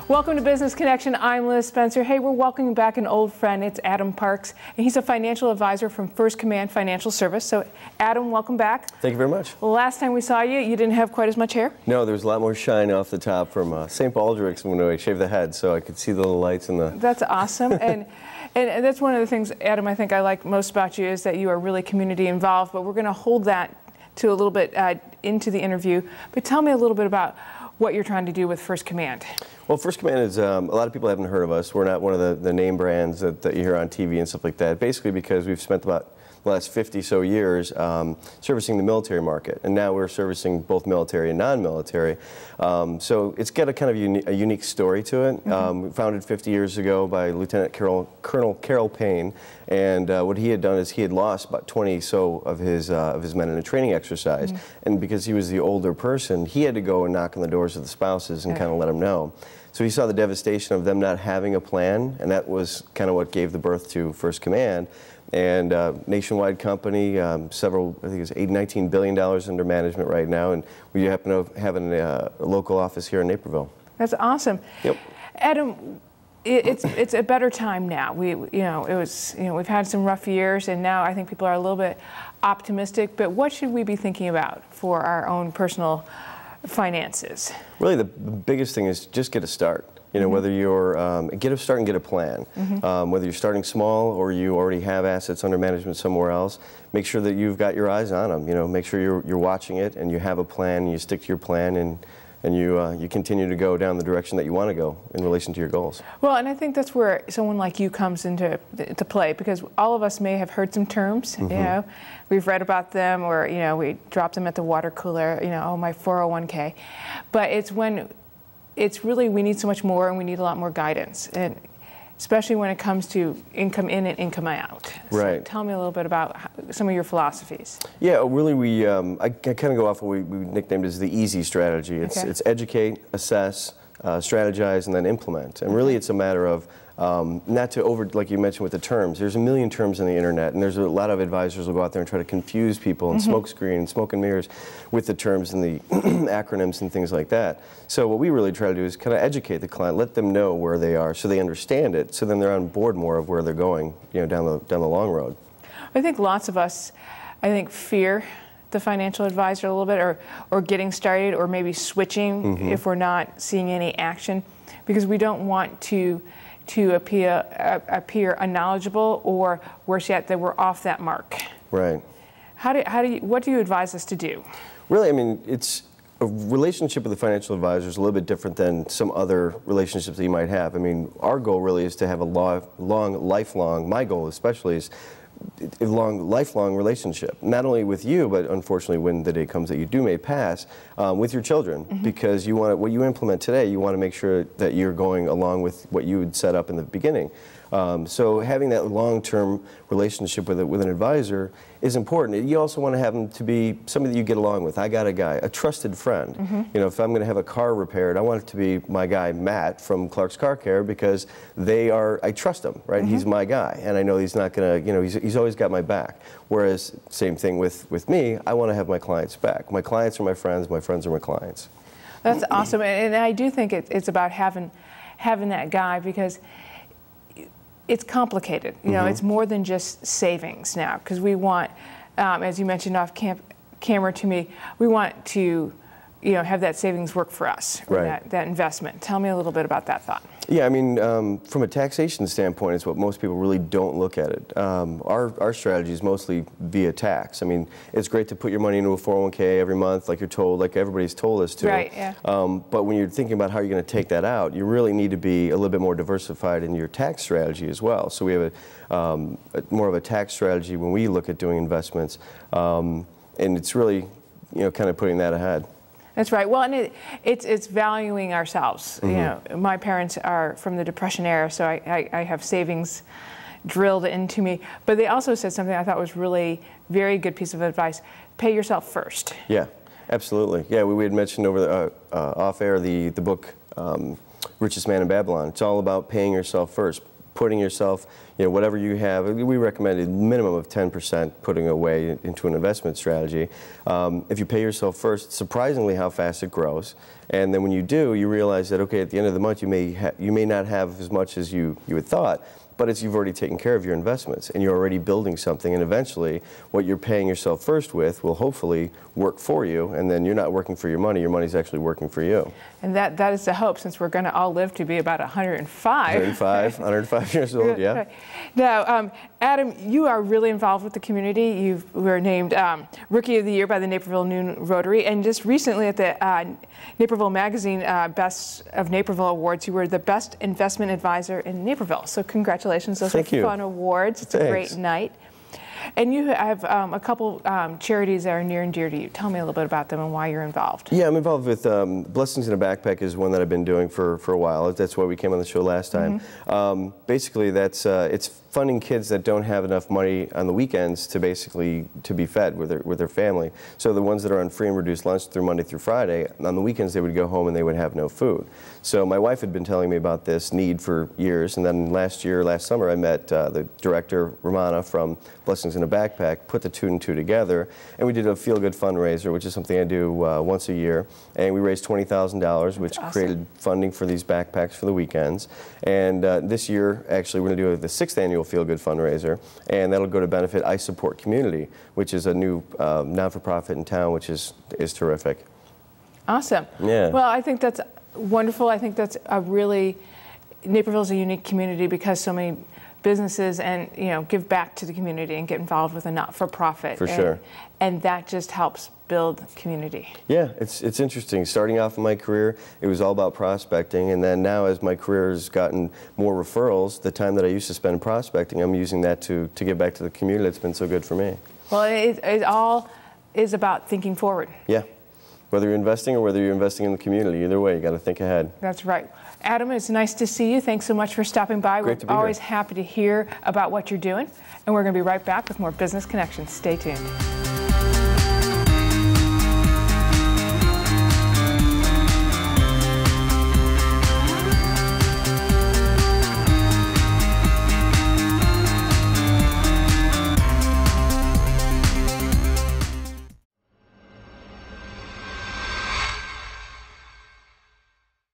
Welcome to Business Connection. I'm Liz Spencer. Hey, we're welcoming back an old friend. It's Adam Parks, and he's a financial advisor from First Command Financial Service. So, Adam, welcome back. Thank you very much. Well, last time we saw you, you didn't have quite as much hair. No, there was a lot more shine off the top from St. Baldrick's when I shaved the head, so I could see the little lights in the... That's awesome. and that's one of the things, Adam, I think I like most about you is that you are really community involved, but we're going to hold that to a little bit into the interview. But tell me a little bit about what you're trying to do with First Command. Well, First Command is, a lot of people haven't heard of us. We're not one of the name brands that you hear on TV and stuff like that, basically because we've spent about the last 50 so years servicing the military market, and now we're servicing both military and non-military. So it's got a kind of a unique story to it. Founded 50 years ago by Lieutenant Colonel Carroll Payne, and what he had done is he had lost about 20 so of his men in a training exercise, and because he was the older person, he had to go and knock on the doors of the spouses and kind of let them know. So he saw the devastation of them not having a plan, and that was kind of what gave the birth to First Command. And nationwide company, I think it's $19 billion under management right now, and we happen to have a local office here in Naperville. That's awesome. Yep. Adam, it's a better time now. We've had some rough years, and now I think people are a little bit optimistic. But what should we be thinking about for our own personal finances? Really, the biggest thing is just get a start. You know, whether you're, get a start and get a plan. Whether you're starting small or you already have assets under management somewhere else, make sure that you've got your eyes on them. You know, make sure you're watching it and you have a plan and you stick to your plan and you continue to go down the direction that you want to go in relation to your goals. Well, and I think that's where someone like you comes into play, because all of us may have heard some terms, you know, we've read about them, or, you know, we drop them at the water cooler, you know, oh, my 401k. But it's when it's really, we need so much more, and we need a lot more guidance, and especially when it comes to income in and income out. Right. So tell me a little bit about some of your philosophies. I kind of go off what we nicknamed as the easy strategy. It's educate, assess, strategize, and then implement. And really it's a matter of not to like you mentioned with the terms. There's a million terms on the internet, and there's a lot of advisors who will go out there and try to confuse people and smoke screen and smoke and mirrors with the terms and the acronyms and things like that. So what we really try to do is kind of educate the client, let them know where they are so they understand it, so then they're on board more of where they're going, you know, down the long road. I think lots of us, fear the financial advisor a little bit, or getting started, or maybe switching if we're not seeing any action, because we don't want to appear unknowledgeable, or worse yet, that we're off that mark. Right. What do you advise us to do? Really, I mean, it's a relationship with a financial advisor is a little bit different than some other relationships that you might have. I mean, our goal really is to have a lifelong, my goal especially is a lifelong relationship, not only with you, but unfortunately when the day comes that you may pass, with your children, because you want what you implement today, you want to make sure that you're going along with what you had set up in the beginning. So having that long-term relationship with an advisor is important. You also want to have them to be somebody that you get along with. I got a guy, a trusted friend. You know, if I'm going to have a car repaired, I want it to be my guy Matt from Clark's Car Care, because I trust him, right? He's my guy, and I know he's not going to, you know, he's always got my back. Whereas, same thing with me, I want to have my clients' back. My clients are my friends are my clients. That's awesome, and I do think it's about having that guy, because it's complicated. You know, it's more than just savings now, because we want, as you mentioned off camera to me, we want to, you know, have that savings work for us, right? That investment. Tell me a little bit about that thought. Yeah, I mean, from a taxation standpoint, it's what most people really don't look at it. Our strategy is mostly via tax. I mean, it's great to put your money into a 401k every month, like you're told, like everybody's told us to. Right, yeah. But when you're thinking about how you're going to take that out, you really need to be a little bit more diversified in your tax strategy as well. So we have more of a tax strategy when we look at doing investments, and it's really, you know, kind of putting that ahead. That's right. Well, and it's valuing ourselves. You know, my parents are from the Depression era, so I have savings drilled into me. But they also said something I thought was really very good piece of advice: pay yourself first. Yeah, absolutely. Yeah, we had mentioned over the off air the book Richest Man in Babylon. It's all about paying yourself first. putting yourself, whatever you have, we recommend a minimum of 10% putting away into an investment strategy. If you pay yourself first, it's surprisingly how fast it grows. And then when you do, you realize that, okay, at the end of the month, you may not have as much as you had thought, but you've already taken care of your investments and you're already building something, and eventually what you're paying yourself first with will hopefully work for you, and then you're not working for your money's actually working for you. And that is the hope, since we're going to all live to be about 105. 105 years old, yeah. Now, Adam, you are really involved with the community. You were named Rookie of the Year by the Naperville Noon Rotary, and just recently at the Naperville Magazine Best of Naperville Awards, you were the Best Investment Advisor in Naperville. So congratulations. Those are fun awards. It's a great night. And you have a couple charities that are near and dear to you. Tell me a little bit about them and why you're involved. Yeah, I'm involved with Blessings in a Backpack is one that I've been doing for a while. That's why we came on the show last time. Basically, it's funding kids that don't have enough money on the weekends to be fed with their family. So the ones that are on free and reduced lunch through Monday through Friday, on the weekends they would go home and they would have no food. So my wife had been telling me about this need for years, and then last summer I met the director, Romana, from Blessings in a Backpack, put the two and two together, and we did a feel-good fundraiser, which is something I do once a year, and we raised $20,000, which created funding for these backpacks for the weekends. And this year, actually, we're going to do the 6th annual Feel-Good fundraiser, and that'll go to benefit I Support Community, which is a new non-for-profit in town, which is terrific. Awesome. Yeah. Well, I think that's wonderful. I think that's Naperville's a unique community because so many businesses give back to the community and get involved with a not-for-profit. For sure. And that just helps build community. Yeah, it's interesting. Starting off in my career, it was all about prospecting, and then now as my career has gotten more referrals, the time that I used to spend prospecting, I'm using that to give back to the community. That's been so good for me. Well, it all is about thinking forward. Yeah. Whether you're investing or whether you're investing in the community, either way, you got to think ahead. That's right. Adam, it's nice to see you. Thanks so much for stopping by. Great to be here. We're always happy to hear about what you're doing. And we're going to be right back with more Business Connections. Stay tuned.